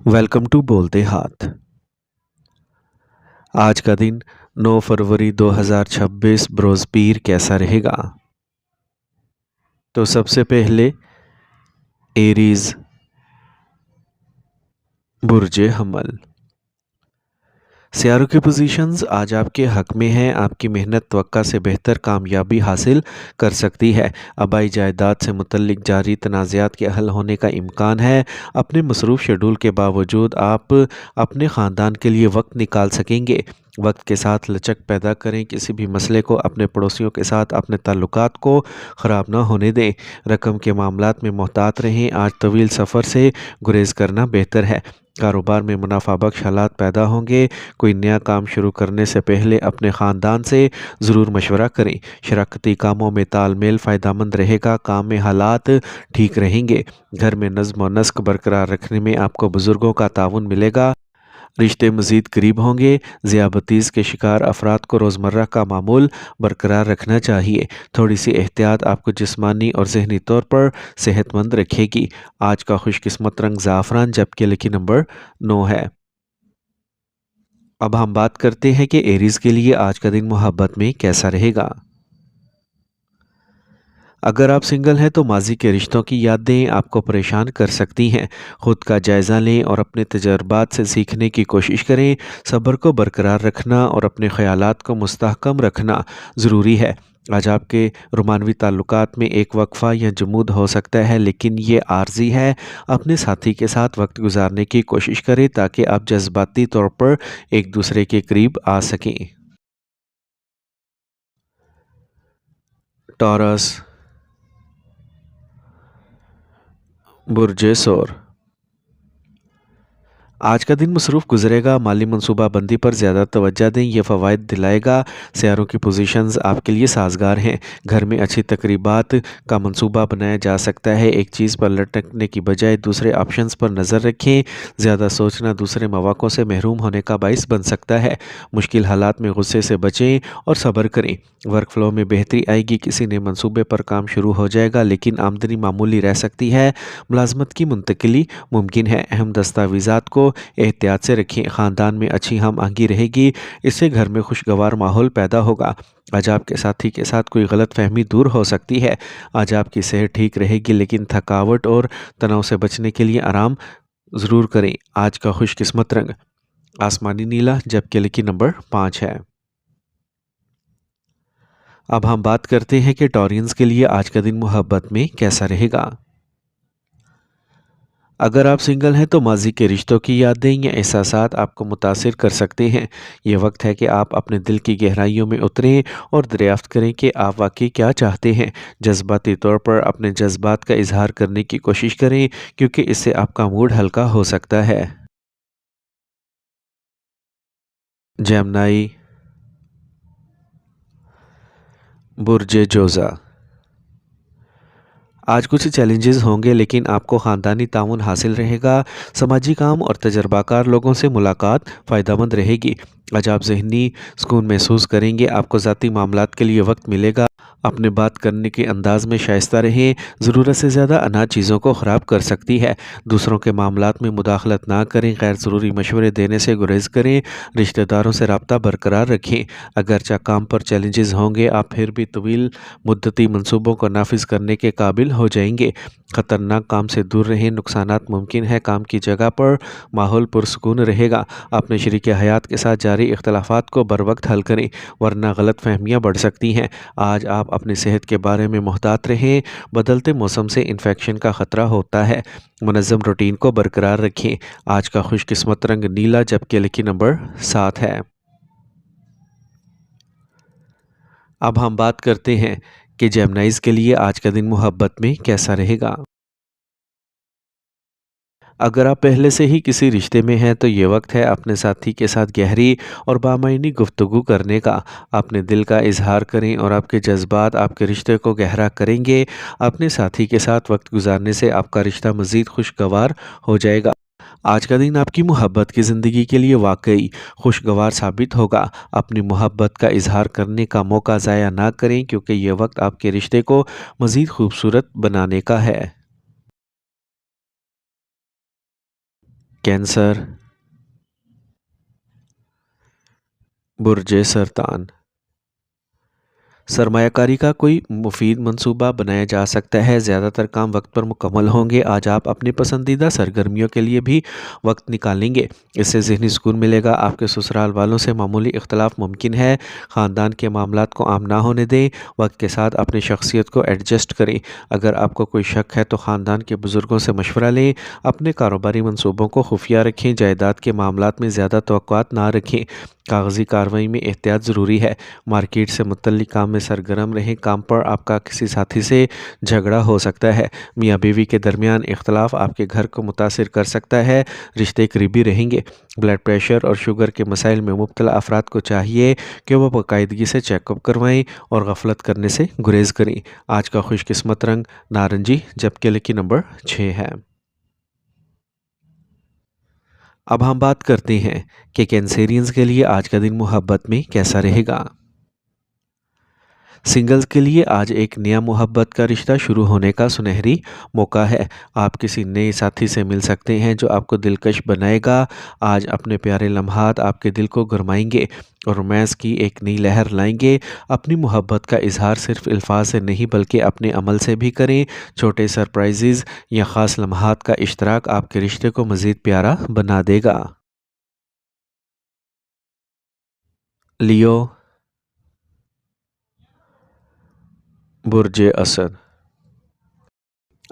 Welcome to बोलते हाथ। आज का दिन 9 फरवरी 2026 बरोज़ पीर कैसा रहेगा? तो सबसे पहले एरीज बुर्ज हमल। सियारों की पोजीशंस आज आपके हक में हैं। आपकी मेहनत तवक्का से बेहतर कामयाबी हासिल कर सकती है। आबाई जायदाद से मुतल्लिक जारी तनाज़ात के हल होने का इम्कान है। अपने मसरूफ़ शेड्यूल के बावजूद आप अपने ख़ानदान के लिए वक्त निकाल सकेंगे। वक्त के साथ लचक पैदा करें। किसी भी मसले को अपने पड़ोसियों के साथ अपने ताल्लुकात को ख़राब ना होने दें। रकम के मामलात में मोहतात रहें। आज तवील सफ़र से गुरेज करना बेहतर है। कारोबार में मुनाफा बख्श हालात पैदा होंगे। कोई नया काम शुरू करने से पहले अपने ख़ानदान से ज़रूर मशवरा करें। शराकती कामों में तालमेल फ़ायदेमंद रहेगा। काम में हालात ठीक रहेंगे। घर में नज़्म व नस्क बरकरार रखने में आपको बुज़ुर्गों का ताउन मिलेगा। रिश्ते मज़ीद करीब होंगे। ज़ियाबतीज़ के शिकार अफराद को रोज़मर्रा का मामूल बरकरार रखना चाहिए। थोड़ी सी एहतियात आपको जिस्मानी और ज़हनी तौर पर सेहतमंद रखेगी। आज का खुशकिस्मत रंग ज़ाफ़रान जबकि लकी नंबर 9 है। अब हम बात करते हैं कि एरीज़ के लिए आज का दिन मोहब्बत में कैसा रहेगा। अगर आप सिंगल हैं तो माजी के रिश्तों की यादें आपको परेशान कर सकती हैं। ख़ुद का जायज़ा लें और अपने तजर्बात से सीखने की कोशिश करें। सब्र को बरकरार रखना और अपने ख़यालात को मुस्तहकम रखना ज़रूरी है। आज आपके रोमानवी ताल्लुकात में एक वक्फ़ा या जमूद हो सकता है, लेकिन ये आर्जी है। अपने साथी के साथ वक्त गुजारने की कोशिश करें ताकि आप जज्बाती तौर पर एक दूसरे के करीब आ सकें। टॉरस बुर्ज सौर। आज का दिन मसरूफ़ गुजरेगा। माली मनसूबाबंदी पर ज़्यादा तवज्जो दें, यह फ़वाइद दिलाएगा। सियारों की पोजीशंस आपके लिए साजगार हैं। घर में अच्छी तकरीबात का मंसूबा बनाया जा सकता है। एक चीज़ पर लटकने की बजाय दूसरे ऑप्शंस पर नज़र रखें। ज़्यादा सोचना दूसरे मौक़ों से महरूम होने का बाइस बन सकता है। मुश्किल हालात में गुस्से से बचें और सब्र करें। वर्क फ्लो में बेहतरी आएगी। किसी नए मंसूबे पर काम शुरू हो जाएगा, लेकिन आमदनी मामूली रह सकती है। मुलाजमत की मुंतकिली मुमकिन है। अहम दस्तावेज़ात को एहतियात से रखें। ख़ानदान में अच्छी हम आहंगी रहेगी। इससे घर में खुशगवार माहौल पैदा होगा। आज आपके साथी के साथ कोई गलत फहमी दूर हो सकती है। आज आपकी सेहत ठीक रहेगी, लेकिन थकावट और तनाव से बचने के लिए आराम ज़रूर करें। आज का खुशकिस्मत रंग आसमानी नीला जबकि लकी नंबर 5 है। अब हम बात करते हैं कि टॉरियंस के लिए आज का दिन मोहब्बत में कैसा रहेगा। अगर आप सिंगल हैं तो माजी के रिश्तों की यादें या एहसासात आपको मुतासिर कर सकते हैं। ये वक्त है कि आप अपने दिल की गहराइयों में उतरें और दरियाफ्त करें कि आप वाकई क्या चाहते हैं। जज्बाती तौर पर अपने जज्बात का इजहार करने की कोशिश करें, क्योंकि इससे आपका मूड हल्का हो सकता है। जेमिनी बुर्ज जोज़ा। आज कुछ चैलेंजेस होंगे, लेकिन आपको ख़ानदानी ताउन हासिल रहेगा। समाजी काम और तजर्बाकार लोगों से मुलाकात फ़ायदेमंद रहेगी। आज आप ज़हनी सुकून महसूस करेंगे। आपको ज़ाती मामलात के लिए वक्त मिलेगा। अपने बात करने के अंदाज में शाइस्ता रहें। ज़रूरत से ज़्यादा अनाज चीज़ों को ख़राब कर सकती है। दूसरों के मामलात में मुदाखलत ना करें। गैर ज़रूरी मशवरे देने से गुरेज करें। रिश्तेदारों से रब्ता बरकरार रखें। अगरचे काम पर चैलेंजेस होंगे, आप फिर भी तवील मुद्दती मंसूबों को नाफिज करने के काबिल हो जाएंगे। ख़तरनाक काम से दूर रहें। नुकसानात मुमकिन है। काम की जगह पर माहौल पुरसकून रहेगा। अपने शरीक हयात के साथ जारी इख्तलाफात को बर वक्त हल करें, वरना गलत फहमियाँ बढ़ सकती हैं। आज आप अपनी सेहत के बारे में मुहतात रहें। बदलते मौसम से इन्फेक्शन का ख़तरा होता है। मुनज़्ज़म रूटीन को बरकरार रखें। आज का खुशकिस्मत रंग नीला जबकि लकी नंबर 7 है। अब हम बात करते हैं कि जेमिनीज़ के लिए आज का दिन मोहब्बत में कैसा रहेगा। अगर आप पहले से ही किसी रिश्ते में हैं तो ये वक्त है अपने साथी के साथ गहरी और बामायनी गुफ्तगू करने का। अपने दिल का इजहार करें और आपके जज्बात आपके रिश्ते को गहरा करेंगे। अपने साथी के साथ वक्त गुजारने से आपका रिश्ता मज़ीद खुशगवार हो जाएगा। आज का दिन आपकी मोहब्बत की ज़िंदगी के लिए वाकई खुशगवार साबित होगा। अपनी मोहब्बत का इजहार करने का मौका ज़ाया ना करें, क्योंकि ये वक्त आपके रिश्ते को मज़ीद खूबसूरत बनाने का है। कैंसर, बुर्ज सरतान। सरमायाकारी का कोई मुफीद मंसूबा बनाया जा सकता है, ज़्यादातर काम वक्त पर मुकम्मल होंगे। आज आप अपनी पसंदीदा सरगर्मियों के लिए भी वक्त निकालेंगे, इससे ज़हनी सुकून मिलेगा। आपके ससुराल वालों से मामूली इख्तलाफ मुमकिन है। ख़ानदान के मामलात को आम ना होने दें, वक्त के साथ अपनी शख्सियत को एडजस्ट करें। अगर आपको कोई शक है तो ख़ानदान के बुज़ुर्गों से मशवरा लें। अपने कारोबारी मंसूबों को खुफिया रखें, जायदाद के मामलात में ज़्यादा तवक्कुआत ना रखें। कागज़ी कार्रवाई में एहतियात ज़रूरी है। मार्केट से मुतल्लिक काम में सरगर्म रहें, काम पर आपका किसी साथी से झगड़ा हो सकता है। मियाँ बीवी के दरमियान इख्तलाफ आपके घर को मुतासिर कर सकता है, रिश्ते करीबी रहेंगे। ब्लड प्रेशर और शुगर के मसाइल में मुब्तला अफराद को चाहिए कि वह बाकायदगी से चेकअप करवाएं और गफलत करने से गुरेज करें। आज का खुशकिस्मत रंग नारंगी, जबकि लकी नंबर 6 है। अब हम बात करते हैं कि कैंसेरियंस के लिए आज का दिन मोहब्बत में कैसा रहेगा। सिंगल्स के लिए आज एक नया मोहब्बत का रिश्ता शुरू होने का सुनहरी मौका है। आप किसी नए साथी से मिल सकते हैं जो आपको दिलकश बनाएगा। आज अपने प्यारे लम्हात आपके दिल को गरमाएंगे और रोमांस की एक नई लहर लाएंगे। अपनी मोहब्बत का इजहार सिर्फ अल्फाज से नहीं बल्कि अपने अमल से भी करें। छोटे सरप्राइजेज़ या ख़ास लम्हात का इश्तराक आपके रिश्ते को मज़ीद प्यारा बना देगा। लियो, बुर्ज असद।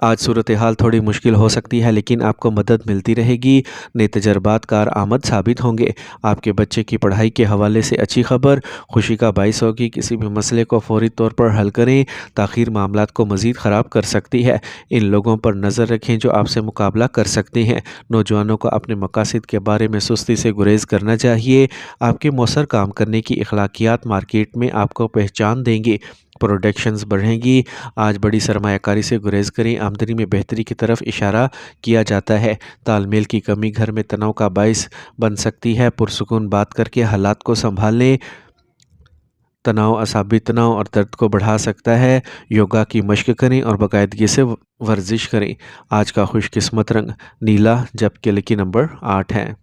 आज सूरत हाल थोड़ी मुश्किल हो सकती है, लेकिन आपको मदद मिलती रहेगी। नए तजर्बात कार आमद साबित होंगे। आपके बच्चे की पढ़ाई के हवाले से अच्छी खबर खुशी का बाइस होगी। किसी भी मसले को फौरी तौर पर हल करें, ताख़ीर मामलात को मज़ीद ख़राब कर सकती है। इन लोगों पर नज़र रखें जो आपसे मुकाबला कर सकते हैं। नौजवानों को अपने मकासद के बारे में सुस्ती से गुरेज करना चाहिए। आपके मौसर काम करने की अखलाकियात मार्केट में आपको पहचान देंगी। प्रोडक्शंस बढ़ेंगी। आज बड़ी सरमायाकारी से गुरेज करें, आमदनी में बेहतरी की तरफ इशारा किया जाता है। तालमेल की कमी घर में तनाव का बायस बन सकती है। पुरसुकून बात करके हालात को संभालें। तनाव असाबी तनाव और दर्द को बढ़ा सकता है। योगा की मश्क करें और बाकायदगी से वर्जिश करें। आज का खुशकिस्मत रंग नीला, जबकि लकी नंबर 8 है।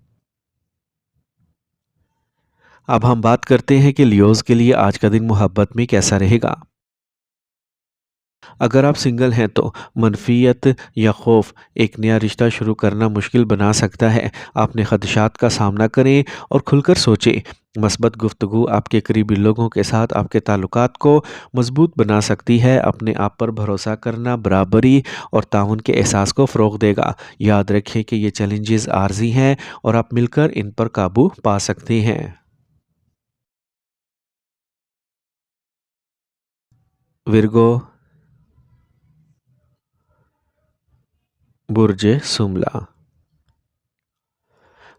अब हम बात करते हैं कि लियोज़ के लिए आज का दिन मोहब्बत में कैसा रहेगा। अगर आप सिंगल हैं तो मनफियत या खौफ एक नया रिश्ता शुरू करना मुश्किल बना सकता है। अपने खदशात का सामना करें और खुलकर सोचें। मस्बत गुफ्तगू आपके करीबी लोगों के साथ आपके ताल्लुकात को मजबूत बना सकती है। अपने आप पर भरोसा करना बराबरी और ताउन के एहसास को फ़रोग़ देगा। याद रखें कि ये चैलेंजेस आर्जी हैं और आप मिलकर इन पर काबू पा सकते हैं। विर्गो, बुर्ज सुमला।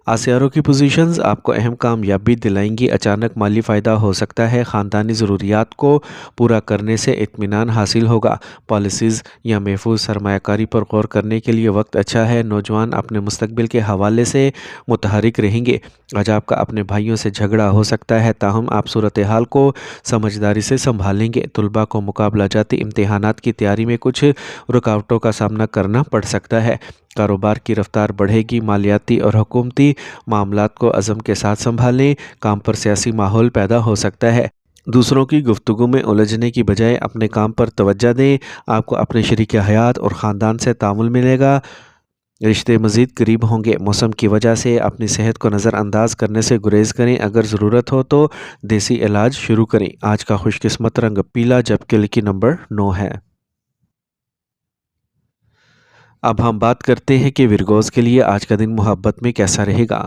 आसियारों की पोजीशंस आपको अहम कामयाबी दिलाएंगी। अचानक माली फ़ायदा हो सकता है। ख़ानदानी ज़रूरियात को पूरा करने से इत्मीनान हासिल होगा। पॉलिसीज़ या महफूज सरमायाकारी पर गौर करने के लिए वक्त अच्छा है। नौजवान अपने मुस्तकबिल के हवाले से मुतहरिक रहेंगे। आज आपका अपने भाइयों से झगड़ा हो सकता है, ताहम आप सूरत हाल को समझदारी से संभालेंगे। तलबा को मुकाबला जाती इम्तहानात की तैयारी में कुछ रुकावटों का सामना करना पड़ सकता है। कारोबार की रफ्तार बढ़ेगी। मालियाती और हुकूमती मामलात को अज़म के साथ संभालें। काम पर सियासी माहौल पैदा हो सकता है। दूसरों की गुफ्तगू में उलझने की बजाय अपने काम पर तवज्जो दें। आपको अपने शरीक हयात और ख़ानदान से तामुल मिलेगा। रिश्ते मज़ीद करीब होंगे। मौसम की वजह से अपनी सेहत को नज़रअंदाज करने से गुरेज करें। अगर ज़रूरत हो तो देसी इलाज शुरू करें। आज का खुशकिस्मत रंग पीला, जबकि लकी नंबर 9 है। अब हम बात करते हैं कि विरगोज़ के लिए आज का दिन मोहब्बत में कैसा रहेगा।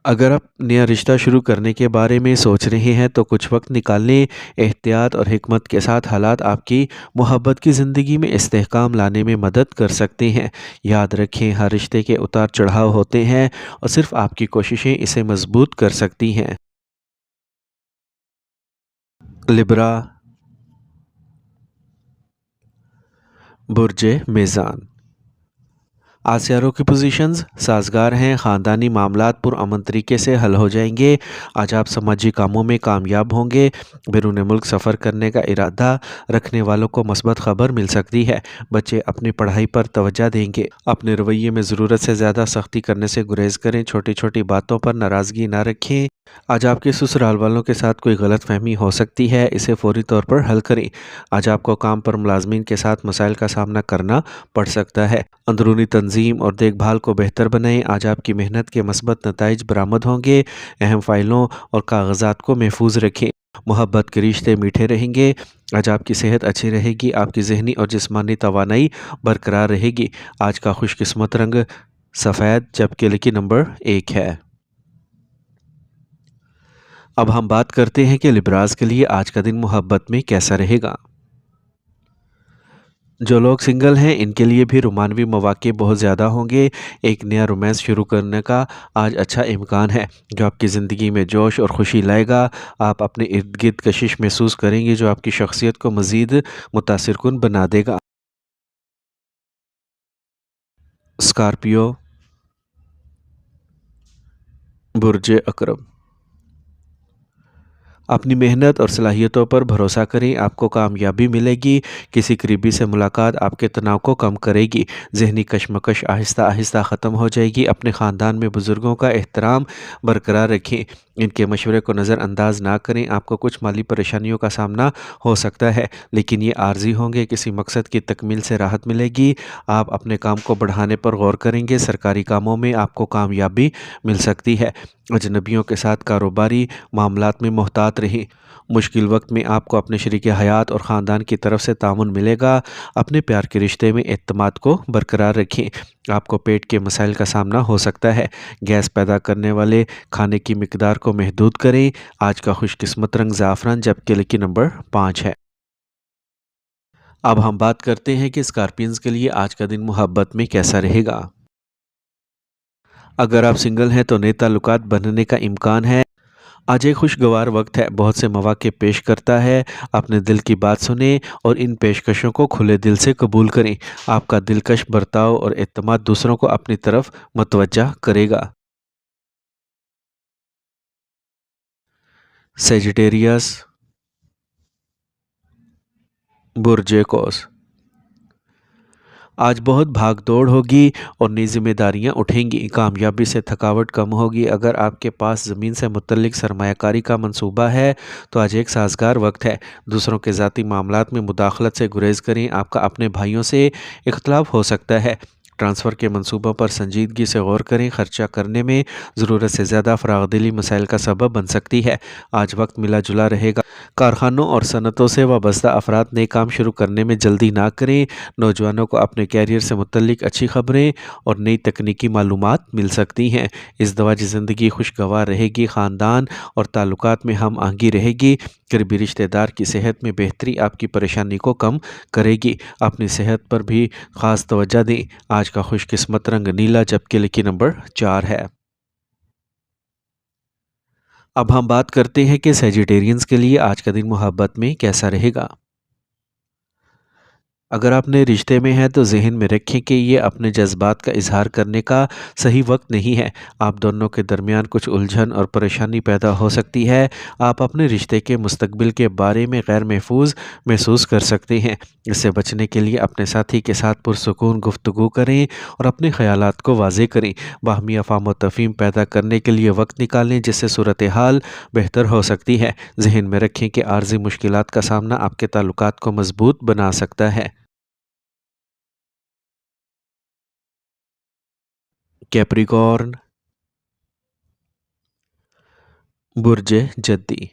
अगर आप नया रिश्ता शुरू करने के बारे में सोच रहे हैं तो कुछ वक्त निकाल लें। एहतियात और हिकमत के साथ हालात आपकी मोहब्बत की ज़िंदगी में इस्तेहकाम लाने में मदद कर सकते हैं। याद रखें, हर रिश्ते के उतार चढ़ाव होते हैं और सिर्फ आपकी कोशिशें इसे मजबूत कर सकती हैं। लिब्रा, बुर्ज मेज़ान। आज सियारों की पोजीशंस साजगार हैं, ख़ानदानी मामलात पुरअमन तरीके से हल हो जाएंगे। आज आप समाजी कामों में कामयाब होंगे। बैरून मुल्क सफ़र करने का इरादा रखने वालों को मस्बत खबर मिल सकती है। बच्चे अपनी पढ़ाई पर तवज्जो देंगे। अपने रवैये में ज़रूरत से ज़्यादा सख्ती करने से गुरेज करें। छोटी छोटी बातों पर नाराज़गी ना रखें। आज आपके ससुराल वालों के साथ कोई गलत फहमी हो सकती है, इसे फौरी तौर पर हल करें। आज आपको काम पर मुलाजमीन के साथ मसाइल का सामना करना पड़ सकता है। अंदरूनी तंजीम और देखभाल को बेहतर बनाएं। आज आपकी मेहनत के मस्बत नताइज बरामद होंगे। अहम फाइलों और कागजात को महफूज रखें। मोहब्बत के रिश्ते मीठे रहेंगे। आज आपकी सेहत अच्छी रहेगी। आपकी जहनी और जिस्मानी तवानाई बरकरार रहेगी। आज का खुशकिस्मत रंग सफ़ेद, जबकि लकी नंबर 1 है। अब हम बात करते हैं कि लिब्राज के लिए आज का दिन मोहब्बत में कैसा रहेगा। जो लोग सिंगल हैं इनके लिए भी रोमानवी मौक़े बहुत ज़्यादा होंगे। एक नया रोमांस शुरू करने का आज अच्छा इम्कान है, जो आपकी ज़िंदगी में जोश और ख़ुशी लाएगा। आप अपने इर्द गिर्द कशिश महसूस करेंगे, जो आपकी शख्सियत को मज़ीद मुतासिरकुन बना देगा। स्कॉर्पियो, बुर्ज अकरब। अपनी मेहनत और सलाहियतों पर भरोसा करें, आपको कामयाबी मिलेगी। किसी करीबी से मुलाकात आपके तनाव को कम करेगी। ज़हनी कशमकश आहिस्ता आहिस्ता ख़त्म हो जाएगी। अपने ख़ानदान में बुज़ुर्गों का एहतराम बरकरार रखें। इनके मशवरे को नज़रअंदाज ना करें। आपको कुछ माली परेशानियों का सामना हो सकता है, लेकिन ये आर्जी होंगे। किसी मकसद की तकमील से राहत मिलेगी। आप अपने काम को बढ़ाने पर गौर करेंगे। सरकारी कामों में आपको कामयाबी मिल सकती है। अजनबियों के साथ कारोबारी मामलात में मोहतात रहें। मुश्किल वक्त में आपको अपने शरीक हयात और ख़ानदान की तरफ से तामुन मिलेगा। अपने प्यार के रिश्ते में एतमाद को बरकरार रखें। आपको पेट के मसाइल का सामना हो सकता है। गैस पैदा करने वाले खाने की मिकदार को महदूद करें। आज का खुशकिस्मत रंग ज़ाफ़रान, जबकि लकी नंबर 5 है। अब हम बात करते हैं कि स्कॉर्पियंस के लिए आज का दिन मोहब्बत में कैसा रहेगा। अगर आप सिंगल हैं तो नए ताल्लुकात बनने का इम्कान है। आज एक खुशगवार वक्त है, बहुत से मौक़े पेश करता है। अपने दिल की बात सुनें और इन पेशकशों को खुले दिल से कबूल करें। आपका दिलकश बर्ताव और एतमाद दूसरों को अपनी तरफ मुतवज्जा करेगा। सेजिटेरियस, बुर्ज कौस। आज बहुत भाग दौड़ होगी और नई जिम्मेदारियां उठेंगी। कामयाबी से थकावट कम होगी। अगर आपके पास ज़मीन से मुतल्लिक सरमायाकारी का मंसूबा है तो आज एक साजगार वक्त है। दूसरों के ज़ाती मामलात में मुदाखलत से गुरेज करें। आपका अपने भाइयों से इख्तलाफ हो सकता है। ट्रांसफ़र के मंसूबों पर संजीदगी से गौर करें। ख़र्चा करने में ज़रूरत से ज़्यादा फ़रागदिली मसाइल का सबब बन सकती है। आज वक्त मिला जुला रहेगा। कारखानों और सनतों से वाबस्ता अफराद नए काम शुरू करने में जल्दी ना करें। नौजवानों को अपने कैरियर से मुतल्लिक अच्छी खबरें और नई तकनीकी मालूमात मिल सकती हैं। इस दवाजी ज़िंदगी खुशगवार रहेगी। ख़ानदान और ताल्लुकात में हम आहंगी रहेगी। करीबी रिश्तेदार की सेहत में बेहतरी आपकी परेशानी को कम करेगी। अपनी सेहत पर भी ख़ास तवज्जो दें। आज का खुशकिस्मत रंग नीला, जबकि लकी नंबर 4 है। अब हम बात करते हैं कि सेजिटेरियंस के लिए आज का दिन मोहब्बत में कैसा रहेगा। अगर आप नए रिश्ते में हैं तो ज़हन में रखें कि ये अपने जज्बात का इजहार करने का सही वक्त नहीं है। आप दोनों के दरमियान कुछ उलझन और परेशानी पैदा हो सकती है। आप अपने रिश्ते के मुस्तकबिल के बारे में गैर महफूज महसूस कर सकते हैं। इससे बचने के लिए अपने साथी के साथ पुरसुकून गुफ्तगू करें और अपने ख़यालात को वाज़े करें। बाहमी अफ़ाम तफ़हीम पैदा करने के लिए वक्त निकालें, जिससे सूरत हाल बेहतर हो सकती है। ज़हन में रखें कि आर्ज़ी मुश्किलात का सामना आपके ताल्लुकात को मजबूत बना सकता है। कैप्रिकॉर्न, बुर्ज जद्दी।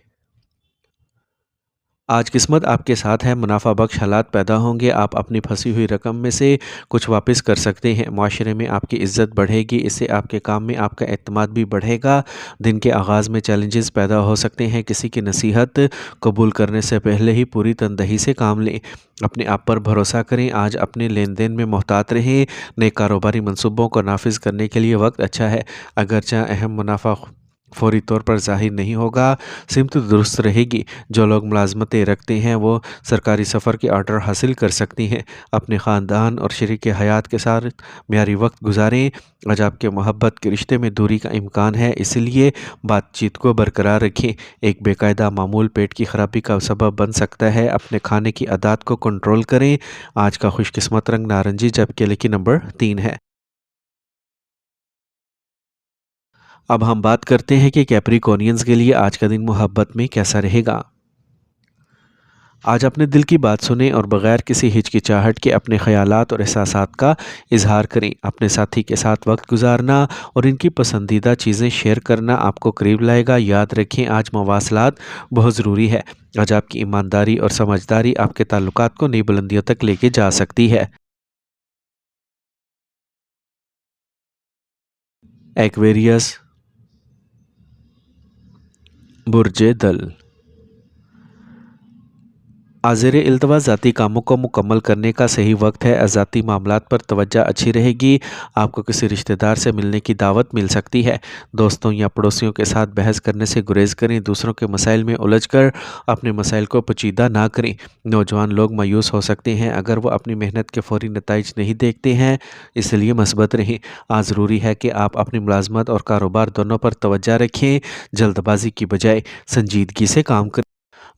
आज किस्मत आपके साथ है। मुनाफा बख्श हालात पैदा होंगे। आप अपनी फंसी हुई रकम में से कुछ वापस कर सकते हैं। माशरे में आपकी इज़्ज़त बढ़ेगी। इससे आपके काम में आपका एतमाद भी बढ़ेगा। दिन के आगाज़ में चैलेंजेस पैदा हो सकते हैं। किसी की नसीहत कबूल करने से पहले ही पूरी तनदही से काम लें। अपने आप पर भरोसा करें। आज अपने लेन देन में मोहतात रहें। नए कारोबारी मंसूबों को नाफिज करने के लिए वक्त अच्छा है। अगरचे अहम मुनाफा फौरी तौर पर ज़ाहिर नहीं होगा, सिमत दुरुस्त रहेगी। जो लोग मुलाज़मतें रखते हैं वो सरकारी सफ़र के आर्डर हासिल कर सकती हैं। अपने ख़ानदान और शरीक हयात के साथ म्यारी वक्त गुजारें। आज आपके मोहब्बत के रिश्ते में दूरी का इम्कान है, इसलिए बातचीत को बरकरार रखें। एक बेकायदा मामूल पेट की ख़राबी का सबब बन सकता है। अपने खाने की आदत को कंट्रोल करें। आज का खुशकिस्मत रंग नारंगी जबकि लकी नंबर 3 है। अब हम बात करते हैं कि कैप्रिकॉर्नियंस के लिए आज का दिन मोहब्बत में कैसा रहेगा। आज अपने दिल की बात सुनें और बगैर किसी हिचकिचाहट के अपने ख़यालात और एहसासात का इजहार करें। अपने साथी के साथ वक्त गुजारना और इनकी पसंदीदा चीज़ें शेयर करना आपको करीब लाएगा। याद रखें, आज मवासलात बहुत ज़रूरी है। आज आपकी ईमानदारी और समझदारी आपके ताल्लुकात को नई बुलंदियों तक लेके जा सकती है। एक्वेरियस, बुर्जे दल। आज़िर इल्तवा ज़ाती कामों को मुकम्मल करने का सही वक्त है। ज़ाती मामलात पर तवज्जो अच्छी रहेगी। आपको किसी रिश्तेदार से मिलने की दावत मिल सकती है। दोस्तों या पड़ोसियों के साथ बहस करने से गुरेज करें। दूसरों के मसाइल में उलझकर अपने मसाइल को पेचीदा ना करें। नौजवान लोग मायूस हो सकते हैं अगर वो अपनी मेहनत के फौरी नताइज नहीं देखते हैं, इसलिए मस्बत रहें। आज ज़रूरी है कि आप अपनी मुलाजमत और कारोबार दोनों पर तवज्जो रखें। जल्दबाजी की बजाय संजीदगी से काम करें।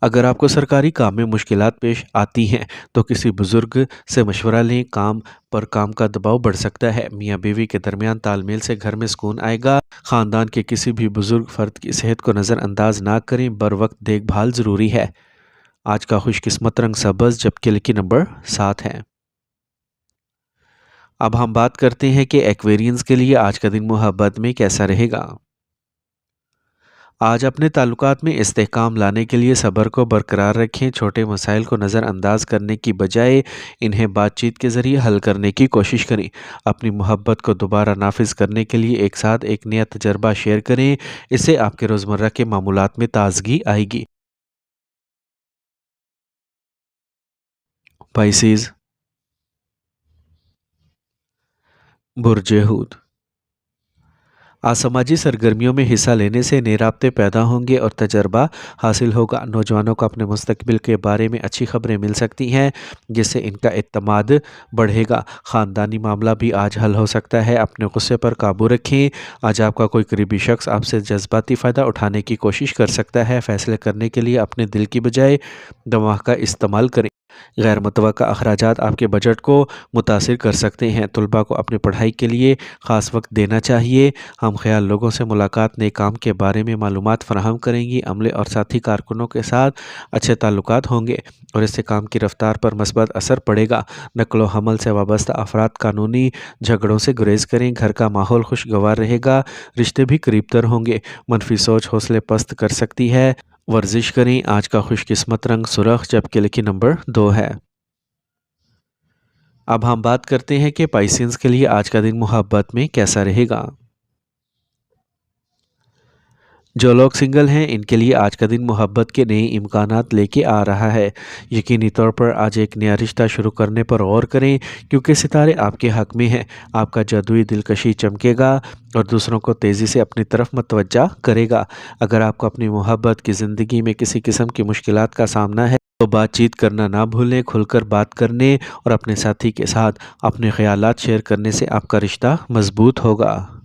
अगर आपको सरकारी काम में मुश्किलात पेश आती हैं तो किसी बुज़ुर्ग से मशवरा लें। काम पर काम का दबाव बढ़ सकता है। मियाँ बीवी के दरमियान तालमेल से घर में सुकून आएगा। ख़ानदान के किसी भी बुज़ुर्ग फ़र्द की सेहत को नज़रअंदाज ना करें। बर वक्त देखभाल ज़रूरी है। आज का खुशकिस्मत रंग सब्ज़ जबकि लकी नंबर 7 है। अब हम बात करते हैं कि एक्वेरियंस के लिए आज का दिन मोहब्बत में कैसा रहेगा। आज अपने ताल्लुकात में इस्तेहकाम लाने के लिए सब्र को बरकरार रखें। छोटे मसाइल को नज़रअंदाज करने की बजाय इन्हें बातचीत के ज़रिए हल करने की कोशिश करें। अपनी मोहब्बत को दोबारा नाफिज करने के लिए एक साथ एक नया तजर्बा शेयर करें। इससे आपके रोज़मर्रा के मामूलात में ताजगी आएगी। पाइसेस, बुर्जे हूत। असामाजी सरगर्मियों में हिस्सा लेने से नए राब्ते पैदा होंगे और तजर्बा हासिल होगा। नौजवानों को अपने मुस्तकबिल के बारे में अच्छी खबरें मिल सकती हैं, जिससे इनका एतमाद बढ़ेगा। ख़ानदानी मामला भी आज हल हो सकता है। अपने गुस्से पर काबू रखें। आज आपका कोई करीबी शख्स आपसे जज्बाती फ़ायदा उठाने की कोशिश कर सकता है। फ़ैसले करने के लिए अपने दिल की बजाय दिमाग का इस्तेमाल करें। गैर मुतवक्का अखराजात आपके बजट को मुतासिर कर सकते हैं। तलबा को अपनी पढ़ाई के लिए ख़ास वक्त देना चाहिए। हम ख्याल लोगों से मुलाकात नए काम के बारे में मालूमात फ़राहम करेंगी। अमले और साथी कारकुनों के साथ अच्छे ताल्लुकात होंगे और इससे काम की रफ्तार पर मस्बत असर पड़ेगा। नक्लो हमल से वाबस्ता अफराद कानूनी झगड़ों से गुरेज करें। घर का माहौल खुशगवार रहेगा। रिश्ते भी करीब तर होंगे। मनफी सोच हौसले पस्त कर सकती है। वर्जिश करें। आज का खुशकिस्मत रंग सुरख जबकि लकी नंबर 2 है। अब हम बात करते हैं कि पाइसेंस के लिए आज का दिन मोहब्बत में कैसा रहेगा। जो लोग सिंगल हैं इनके लिए आज का दिन मोहब्बत के नए इम्कानात लेके आ रहा है। यकीनी तौर पर आज एक नया रिश्ता शुरू करने पर गौर करें, क्योंकि सितारे आपके हक में हैं। आपका जादुई दिलकशी चमकेगा और दूसरों को तेज़ी से अपनी तरफ मतवज्जा करेगा। अगर आपको अपनी मोहब्बत की ज़िंदगी में किसी किस्म की मुश्किलात का सामना है तो बातचीत करना ना भूलें। खुलकर बात करने और अपने साथी के साथ अपने ख्यालात शेयर करने से आपका रिश्ता मजबूत होगा।